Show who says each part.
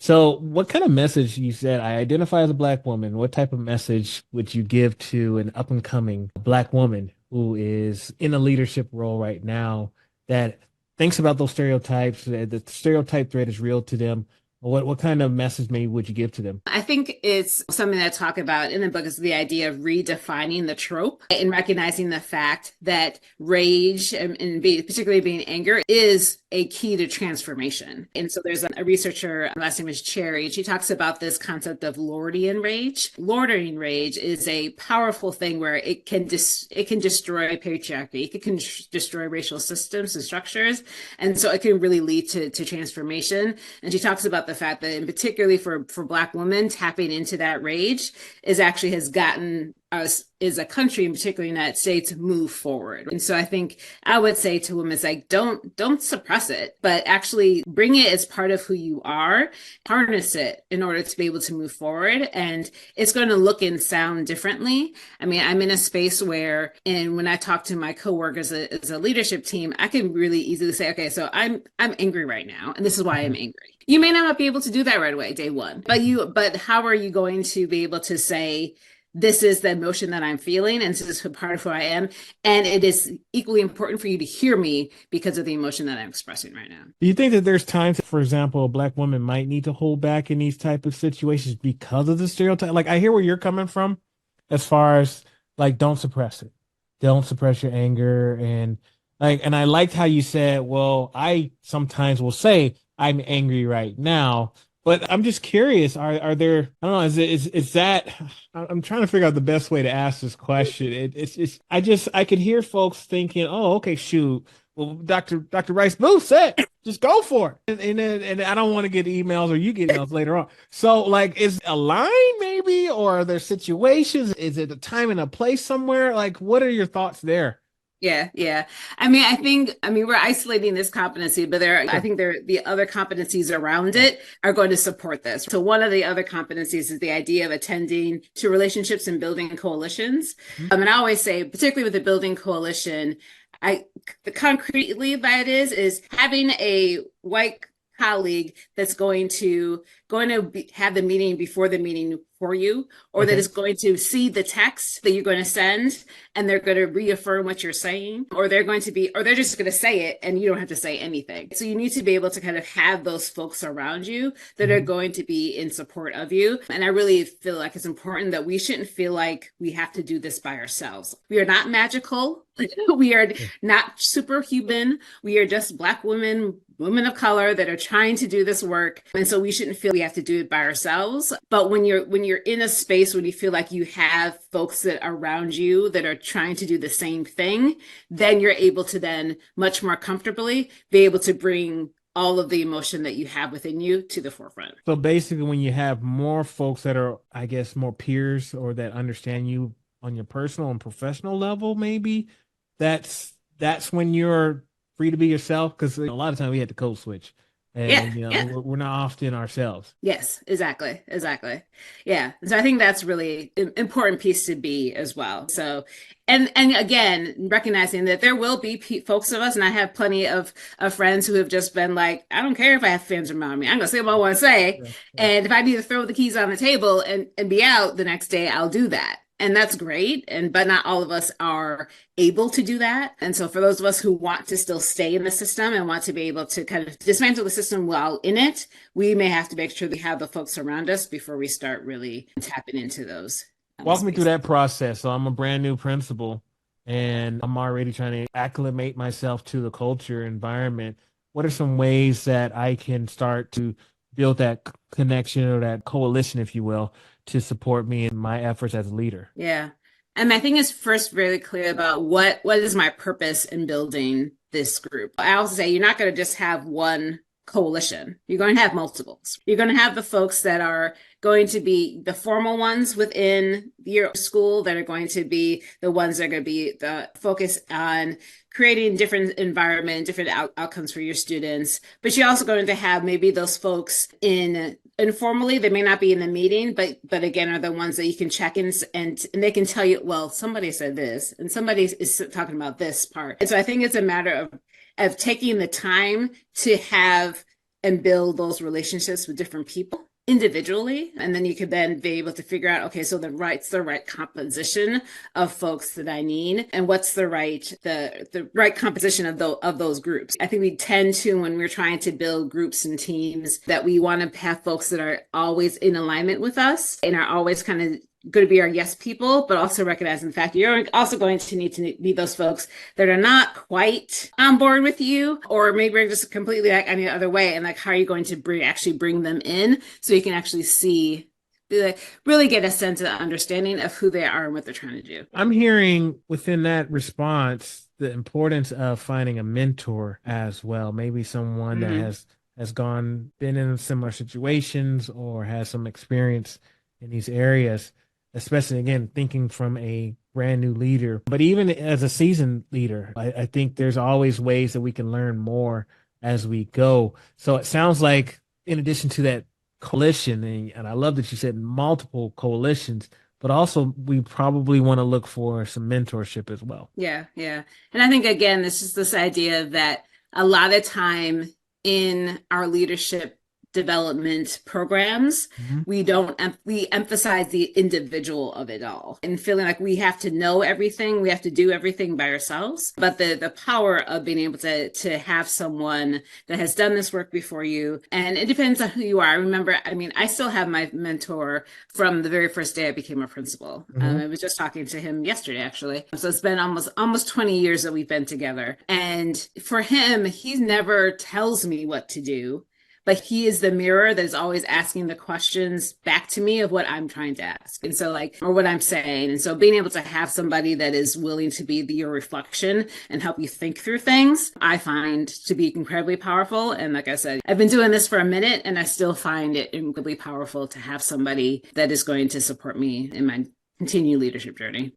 Speaker 1: So, what kind of message you said? I identify as a Black woman. What type of message would you give to an up and coming Black woman who is in a leadership role right now that thinks about those stereotypes, that the stereotype threat is real to them? What kind of message maybe would you give to them?
Speaker 2: I think it's something that I talk about in the book is the idea of redefining the trope and recognizing the fact that rage particularly being anger is a key to transformation. And so there's a researcher, last name is Cherry, and she talks about this concept of Lordian rage. Lordian rage is a powerful thing where it can destroy patriarchy, it can destroy racial systems and structures, and so it can really lead to transformation. And she talks about the fact that, and particularly for Black women, tapping into that rage is actually has gotten us as a country, and particularly the United States, move forward. And so I think I would say to women, it's like, don't suppress it, but actually bring it as part of who you are, harness it in order to be able to move forward. And it's going to look and sound differently. I mean, I'm in a space where, and when I talk to my coworkers as a leadership team, I can really easily say, okay, so I'm angry right now, and this is why I'm angry. You may not be able to do that right away, day one, but how are you going to be able to say, this is the emotion that I'm feeling, and this is part of who I am. And it is equally important for you to hear me because of the emotion that I'm expressing right now.
Speaker 1: Do you think that there's times, for example, a Black woman might need to hold back in these type of situations because of the stereotype? Like, I hear where you're coming from as far as like, don't suppress it. Don't suppress your anger. And I liked how you said, well, I sometimes will say I'm angry right now, but I'm just curious, are there, I don't know, is that I'm trying to figure out the best way to ask this question. It's I could hear folks thinking, oh, okay, shoot. Well, Dr. Rice-Boothe said, just go for it. And I don't want to get emails or you get emails later on. So like, is a line maybe, or are there situations? Is it a time and a place somewhere? Like, what are your thoughts there?
Speaker 2: Yeah, yeah. I mean, we're isolating this competency, but I
Speaker 1: Sure.
Speaker 2: think the other competencies around it are going to support this. So one of the other competencies is the idea of attending to relationships and building coalitions. And I always say, particularly with the building coalition, I the concretely that is having a white colleague that's have the meeting before the meeting for you, or that
Speaker 1: Okay.
Speaker 2: is going to see the text that you're going to send and they're going to reaffirm what you're saying, or they're just going to say it and you don't have to say anything. So you need to be able to kind of have those folks around you that are
Speaker 1: Mhm.
Speaker 2: going to be in support of you. And I really feel like it's important that we shouldn't feel like we have to do this by ourselves. We are not magical. We are not superhuman. We are just Black women of color that are trying to do this work. And so we shouldn't feel we have to do it by ourselves. But when you're in a space when you feel like you have folks that are around you that are trying to do the same thing, then you're able to then much more comfortably be able to bring all of the emotion that you have within you to the forefront.
Speaker 1: So basically, when you have more folks that are, I guess, more peers or that understand you on your personal and professional level, maybe that's when you're free to be yourself. Because a lot of times we had to code switch,
Speaker 2: Yeah,
Speaker 1: and
Speaker 2: yeah.
Speaker 1: we're not often ourselves.
Speaker 2: Yes, exactly, exactly. Yeah. So I think that's really important piece to be as well. So, and again, recognizing that there will be folks of us, and I have plenty of friends who have just been like, I don't care if I have fans around me. I'm gonna say what I want to say,
Speaker 1: Yeah, yeah.
Speaker 2: and if I need to throw the keys on the table and be out the next day, I'll do that. And that's great. But not all of us are able to do that. And so for those of us who want to still stay in the system and want to be able to kind of dismantle the system while in it, we may have to make sure we have the folks around us before we start really tapping into those
Speaker 1: Walk me through
Speaker 2: spaces.
Speaker 1: that process. So I'm a brand new principal, and I'm already trying to acclimate myself to the culture environment. What are some ways that I can start to build that connection or that coalition, if you will, to support me in my efforts as a leader?
Speaker 2: Yeah. And I think it's first really clear about what is my purpose in building this group. I also say you're not going to just have one coalition. You're going to have multiples. You're going to have the folks that are going to be the formal ones within your school that are going to be the ones that are going to be the focus on creating different environment, different outcomes for your students. But you're also going to have maybe those folks in informally, they may not be in the meeting, but again are the ones that you can check in and they can tell you, well, somebody said this and somebody is talking about this part. And so I think it's a matter of taking the time to have and build those relationships with different people individually. And then you could then be able to figure out, okay, so what's the right composition of folks that I need, and what's the right composition of those groups. I think we tend to, when we're trying to build groups and teams, that we want to have folks that are always in alignment with us and are always kind of going to be our yes people, but also recognizing the fact you're also going to need to be those folks that are not quite on board with you, or maybe are just completely like any other way. And like, how are you going to bring them in so you can actually see, really get a sense of understanding of who they are and what they're trying to do.
Speaker 1: I'm hearing within that response the importance of finding a mentor as well. Maybe someone that
Speaker 2: Mm-hmm.
Speaker 1: has been in similar situations or has some experience in these areas, especially again thinking from a brand new leader. But even as a seasoned leader, I think there's always ways that we can learn more as we go. So it sounds like in addition to that coalition, and I love that you said multiple coalitions, but also we probably want to look for some mentorship as well.
Speaker 2: Yeah, yeah. And I think again, this is this idea that a lot of time in our leadership development programs,
Speaker 1: Mhm.
Speaker 2: we emphasize the individual of it all and feeling like we have to know everything, we have to do everything by ourselves. But the power of being able to have someone that has done this work before you, and it depends on who you are. I remember, I mean, I still have my mentor from the very first day I became a principal.
Speaker 1: Mhm.
Speaker 2: I was just talking to him yesterday, actually. So it's been almost 20 years that we've been together. And for him, he never tells me what to do, but he is the mirror that is always asking the questions back to me of what I'm trying to ask. And so like, or what I'm saying. And so being able to have somebody that is willing to be your reflection and help you think through things, I find to be incredibly powerful. And like I said, I've been doing this for a minute and I still find it incredibly powerful to have somebody that is going to support me in my continued leadership journey.